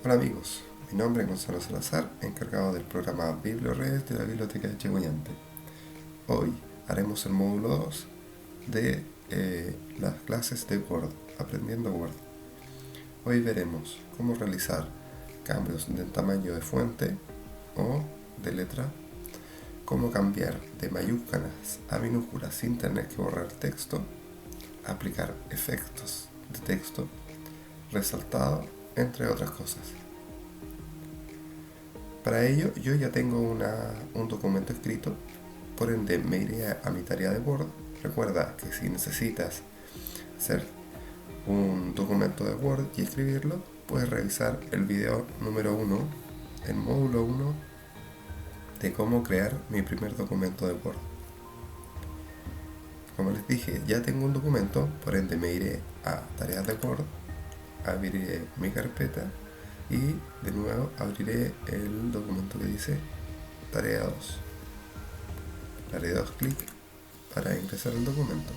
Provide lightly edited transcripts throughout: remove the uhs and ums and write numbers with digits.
Hola amigos, mi nombre es Gonzalo Salazar, encargado del programa BiblioRedes de la Biblioteca de Chigüeñante. Hoy haremos el módulo 2 de las clases de Word, aprendiendo Word. Hoy veremos cómo realizar cambios de tamaño de fuente o de letra, cómo cambiar de mayúsculas a minúsculas sin tener que borrar texto, aplicar efectos de texto, resaltado, entre otras cosas. Para ello yo ya tengo un documento escrito, por ende me iré a mi tarea de Word. Recuerda que si necesitas hacer un documento de Word y escribirlo, puedes revisar el video número 1, el módulo 1 de cómo crear mi primer documento de Word. Como les dije, ya tengo un documento, por ende me iré a tareas de Word, abriré mi carpeta y de nuevo abriré el documento que dice tarea 2. Le haré 2 clics para ingresar el documento.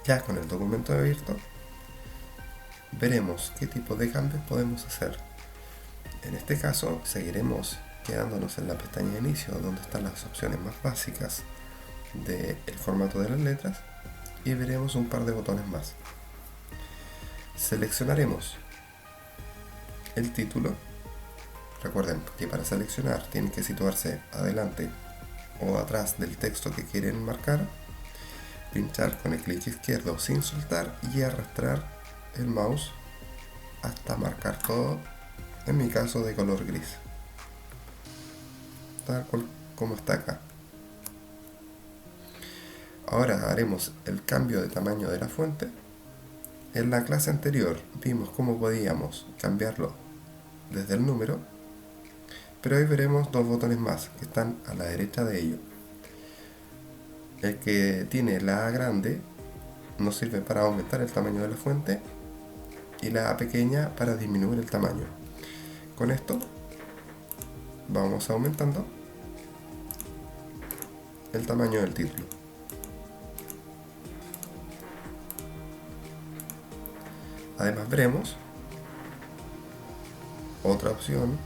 Ya con el documento abierto, veremos qué tipo de cambios podemos hacer. En este caso, seguiremos quedándonos en la pestaña de inicio, donde están las opciones más básicas del formato de las letras, y veremos un par de botones más. Seleccionaremos el título. Recuerden que para seleccionar tienen que situarse adelante o atrás del texto que quieren marcar, pinchar con el clic izquierdo sin soltar y arrastrar el mouse hasta marcar todo, en mi caso de color gris, tal cual como está acá. Ahora haremos el cambio de tamaño de la fuente. En la clase anterior vimos cómo podíamos cambiarlo desde el número, pero hoy veremos dos botones más que están a la derecha de ello. El que tiene la A grande nos sirve para aumentar el tamaño de la fuente y la A pequeña para disminuir el tamaño. Con esto vamos aumentando el tamaño del título. Además veremos otra opción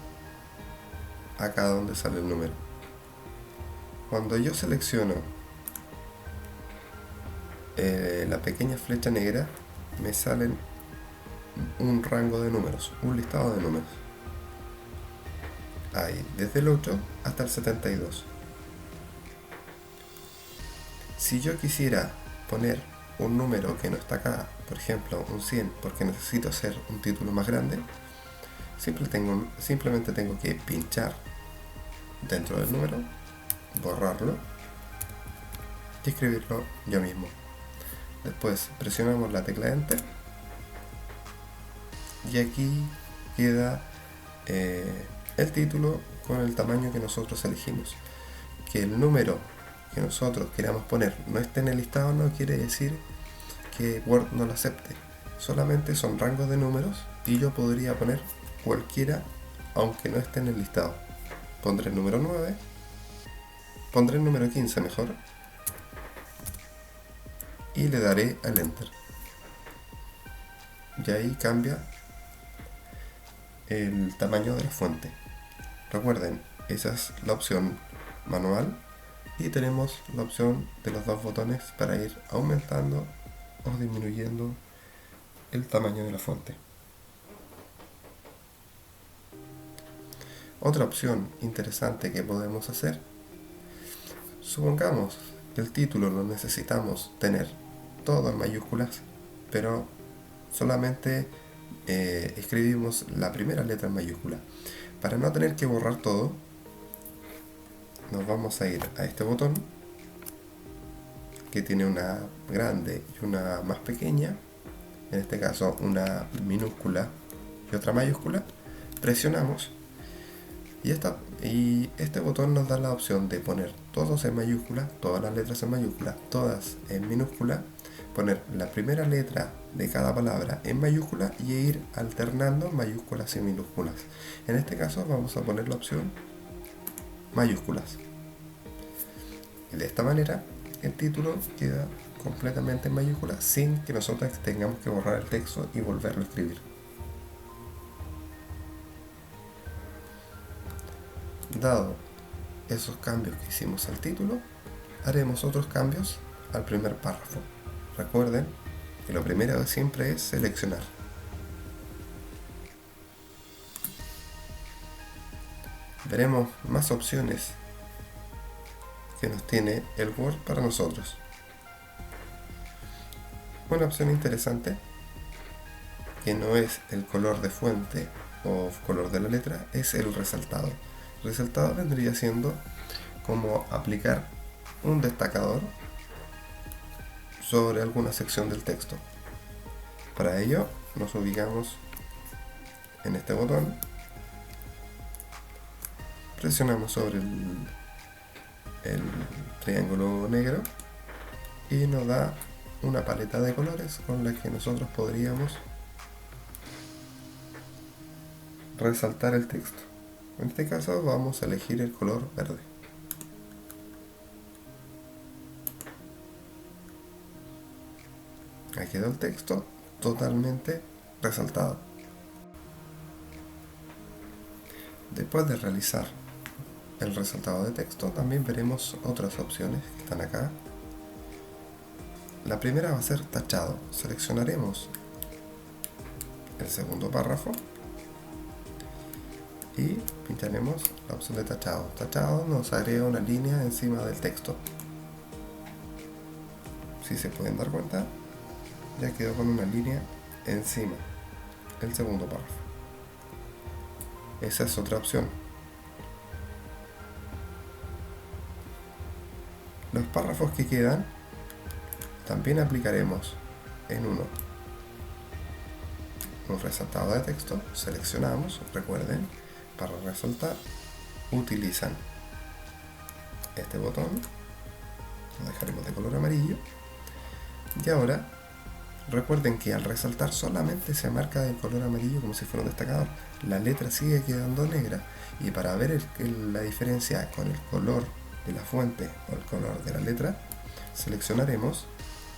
acá donde sale el número. Cuando yo selecciono la pequeña flecha negra, me salen un rango de números, un listado de números. Hay desde el 8 hasta el 72. Si yo quisiera poner un número que no está acá, por ejemplo un 100, porque necesito hacer un título más grande, simplemente tengo que pinchar dentro del número, borrarlo y escribirlo yo mismo. Después presionamos la tecla Enter y aquí queda el título con el tamaño que nosotros elegimos. Que el número que nosotros queramos poner no esté en el listado no quiere decir que Word no lo acepte. Solamente son rangos de números y yo podría poner cualquiera aunque no esté en el listado. Pondré el número 9, pondré el número 15 mejor, y le daré al Enter. Y ahí cambia el tamaño de la fuente. Recuerden, esa es la opción manual y tenemos la opción de los dos botones para ir aumentando o disminuyendo el tamaño de la fuente. Otra opción interesante que podemos hacer, supongamos que el título lo necesitamos tener todo en mayúsculas, pero solamente escribimos la primera letra en mayúscula. Para no tener que borrar todo, nos vamos a ir a este botón que tiene una grande y una más pequeña, en este caso una minúscula y otra mayúscula. Presionamos y este botón nos da la opción de poner todos en mayúscula, todas las letras en mayúscula, todas en minúscula, poner la primera letra de cada palabra en mayúscula y ir alternando mayúsculas y minúsculas. En este caso vamos a poner la opción mayúsculas. Y de esta manera el título queda completamente en mayúsculas sin que nosotros tengamos que borrar el texto y volverlo a escribir. Dado esos cambios que hicimos al título, haremos otros cambios al primer párrafo. Recuerden que lo primero siempre es seleccionar. Veremos más opciones que nos tiene el Word para nosotros. Una opción interesante, que no es el color de fuente o color de la letra, es el resaltado. El resaltado vendría siendo como aplicar un destacador sobre alguna sección del texto. Para ello nos ubicamos en este botón, presionamos sobre el triángulo negro y nos da una paleta de colores con la que nosotros podríamos resaltar el texto. En este caso vamos a elegir el color verde. Ahí quedó el texto totalmente resaltado. Después de realizar el resaltado de texto, también veremos otras opciones que están acá. La primera va a ser tachado. Seleccionaremos el segundo párrafo y pincharemos la opción de tachado. Tachado nos agrega una línea encima del texto. Si se pueden dar cuenta, ya quedó con una línea encima el segundo párrafo. Esa es otra opción. Los párrafos que quedan también aplicaremos en un resaltado de texto. Seleccionamos, recuerden, para resaltar utilizan este botón, lo dejaremos de color amarillo. Y ahora recuerden que al resaltar solamente se marca de color amarillo como si fuera un destacador. La letra sigue quedando negra, y para ver la diferencia con el color de la fuente o el color de la letra, seleccionaremos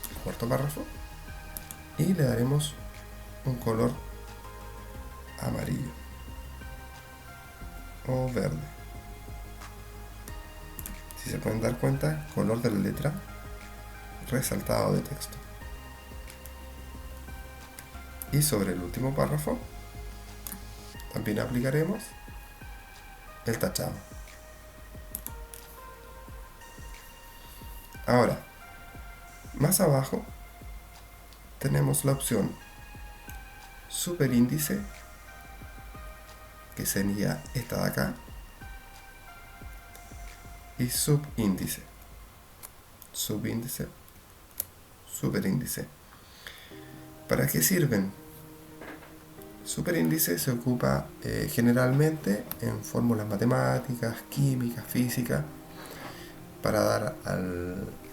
el cuarto párrafo y le daremos un color amarillo o verde. Si se pueden dar cuenta, color de la letra, resaltado de texto. Y sobre el último párrafo también aplicaremos el tachado. Ahora, más abajo tenemos la opción superíndice, que sería esta de acá, y subíndice, subíndice, superíndice. ¿Para qué sirven? Superíndice se ocupa generalmente en fórmulas matemáticas, químicas, físicas, para dar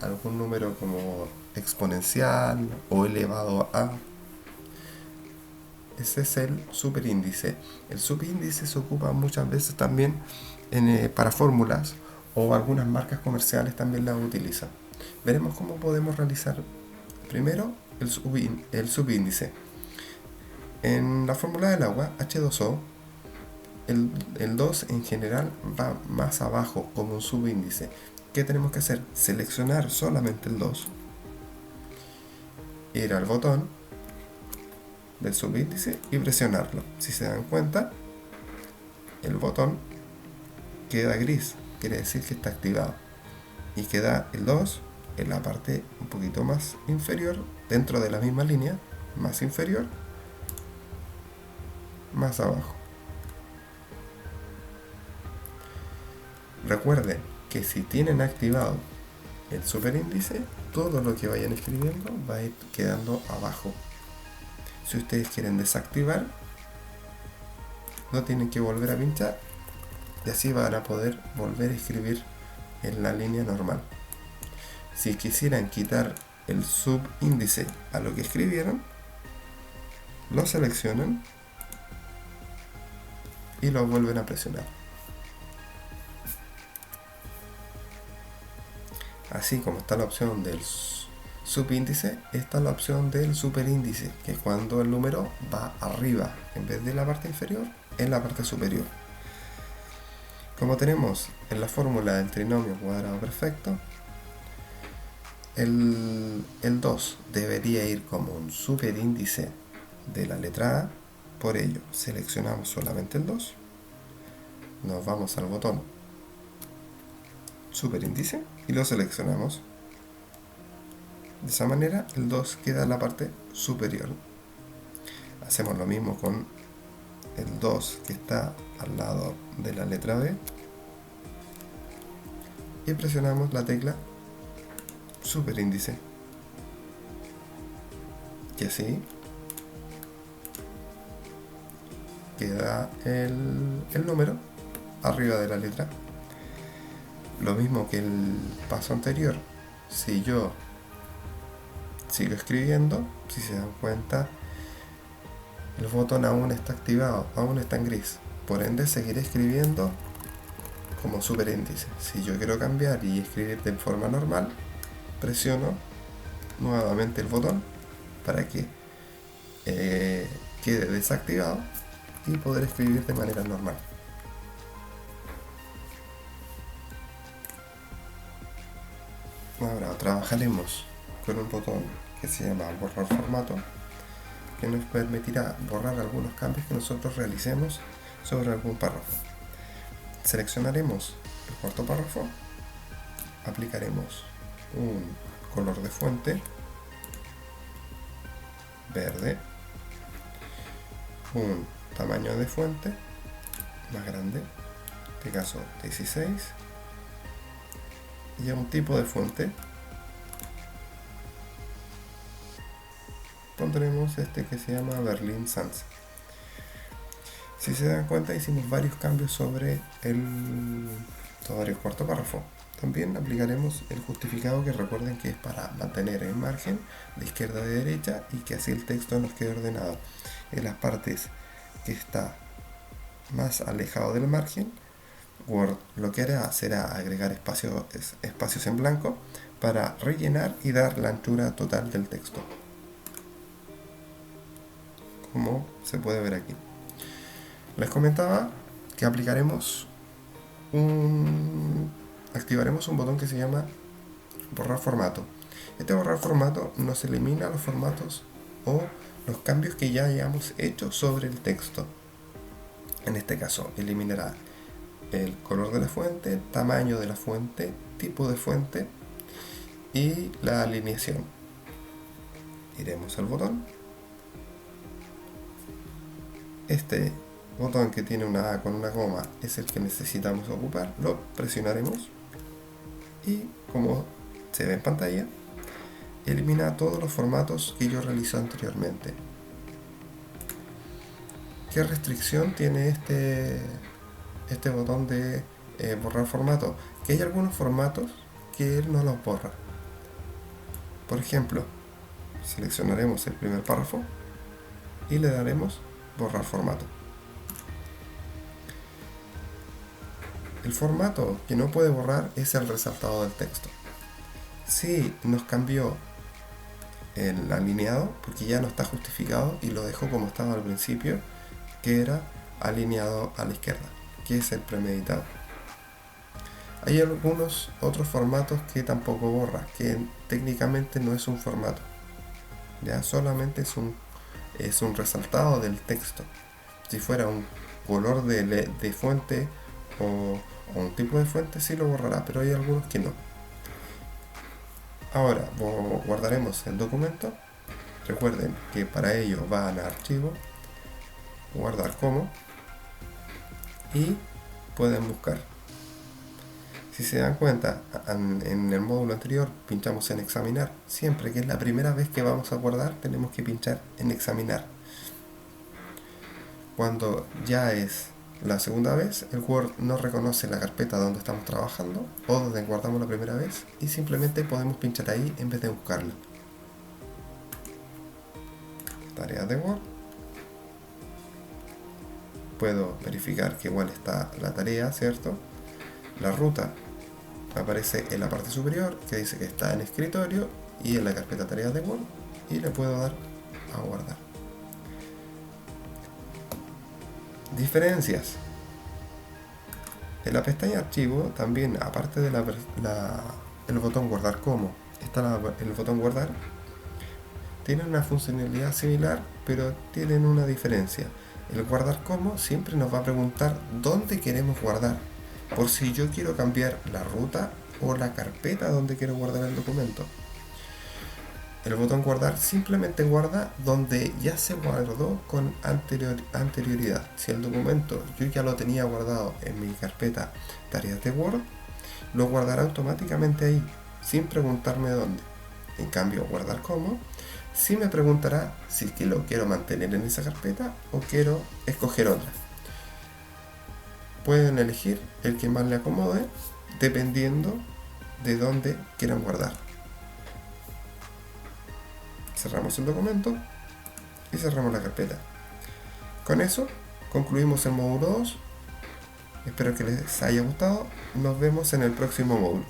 algún número como exponencial o elevado a. Ese es el superíndice. El subíndice se ocupa muchas veces también para fórmulas, o algunas marcas comerciales también la utilizan. Veremos cómo podemos realizar primero el subíndice. En la fórmula del agua, H2O, el 2 en general va más abajo como un subíndice. ¿Qué tenemos que hacer? Seleccionar solamente el 2, ir al botón del subíndice y presionarlo. Si se dan cuenta, el botón queda gris, quiere decir que está activado, y queda el 2 en la parte un poquito más inferior, dentro de la misma línea, más inferior, más abajo. Recuerden que si tienen activado el superíndice, todo lo que vayan escribiendo va a ir quedando abajo. Si ustedes quieren desactivar, no tienen que volver a pinchar, y así van a poder volver a escribir en la línea normal. Si quisieran quitar el subíndice a lo que escribieron, lo seleccionan y lo vuelven a presionar. Así como está la opción del subíndice, está la opción del superíndice, que es cuando el número va arriba, en vez de la parte inferior, en la parte superior. Como tenemos en la fórmula del trinomio cuadrado perfecto, el 2 debería ir como un superíndice de la letra A. Por ello, seleccionamos solamente el 2, nos vamos al botón superíndice y lo seleccionamos. De esa manera el 2 queda en la parte superior. Hacemos lo mismo con el 2 que está al lado de la letra B y presionamos la tecla superíndice, y así queda el número arriba de la letra. Lo mismo que el paso anterior, si yo sigo escribiendo, si se dan cuenta, el botón aún está activado, aún está en gris, por ende seguiré escribiendo como superíndice. Si yo quiero cambiar y escribir de forma normal, presiono nuevamente el botón para que quede desactivado y poder escribir de manera normal. Ahora trabajaremos con un botón que se llama borrar formato, que nos permitirá borrar algunos cambios que nosotros realicemos sobre algún párrafo. Seleccionaremos el cuarto párrafo, aplicaremos un color de fuente verde, un tamaño de fuente más grande, en este caso 16, y a un tipo de fuente pondremos este que se llama Berlin Sans. Si se dan cuenta, hicimos varios cambios sobre el cuarto párrafo. También aplicaremos el justificado, que recuerden que es para mantener el margen de izquierda a derecha y que así el texto nos quede ordenado. En las partes que está más alejado del margen, Word lo que hará será agregar espacios en blanco para rellenar y dar la anchura total del texto, como se puede ver aquí. Les comentaba que activaremos un botón que se llama borrar formato. Este borrar formato nos elimina los formatos o los cambios que ya hayamos hecho sobre el texto. En este caso, eliminará el color de la fuente, tamaño de la fuente, tipo de fuente y la alineación. Iremos al botón. Este botón que tiene una A con una coma es el que necesitamos ocupar. Lo presionaremos y, como se ve en pantalla, elimina todos los formatos que yo realicé anteriormente. ¿Qué restricción tiene este botón de borrar formato? Que hay algunos formatos que él no los borra. Por ejemplo, seleccionaremos el primer párrafo y le daremos borrar formato. El formato que no puede borrar es el resaltado del texto. Si nos cambió el alineado, porque ya no está justificado y lo dejó como estaba al principio, que era alineado a la izquierda, que es el premeditado. Hay algunos otros formatos que tampoco borra, que técnicamente no es un formato, ya solamente es un resaltado del texto. Si fuera un color de fuente o un tipo de fuente, sí lo borrará, pero hay algunos que no. Ahora guardaremos el documento. Recuerden que para ello van a archivo, guardar como, y pueden buscar. Si se dan cuenta, en el módulo anterior pinchamos en examinar. Siempre que es la primera vez que vamos a guardar, tenemos que pinchar en examinar. Cuando ya es la segunda vez, el Word no reconoce la carpeta donde estamos trabajando o donde guardamos la primera vez y simplemente podemos pinchar ahí en vez de buscarla. Tareas de Word. Puedo verificar que igual está la tarea, ¿cierto? La ruta aparece en la parte superior que dice que está en escritorio y en la carpeta tareas de Word, y le puedo dar a guardar. Diferencias. En la pestaña archivo también, aparte de el botón guardar como, está el botón guardar. Tienen una funcionalidad similar, pero tienen una diferencia. El guardar como siempre nos va a preguntar dónde queremos guardar, por si yo quiero cambiar la ruta o la carpeta donde quiero guardar el documento. El botón guardar simplemente guarda donde ya se guardó con anterioridad. Si el documento yo ya lo tenía guardado en mi carpeta tareas de Word, lo guardará automáticamente ahí, sin preguntarme dónde. En cambio, guardar como sí me preguntará si es que lo quiero mantener en esa carpeta o quiero escoger otra. Pueden elegir el que más le acomode dependiendo de dónde quieran guardar. Cerramos el documento y cerramos la carpeta. Con eso concluimos el módulo 2. Espero que les haya gustado. Nos vemos en el próximo módulo.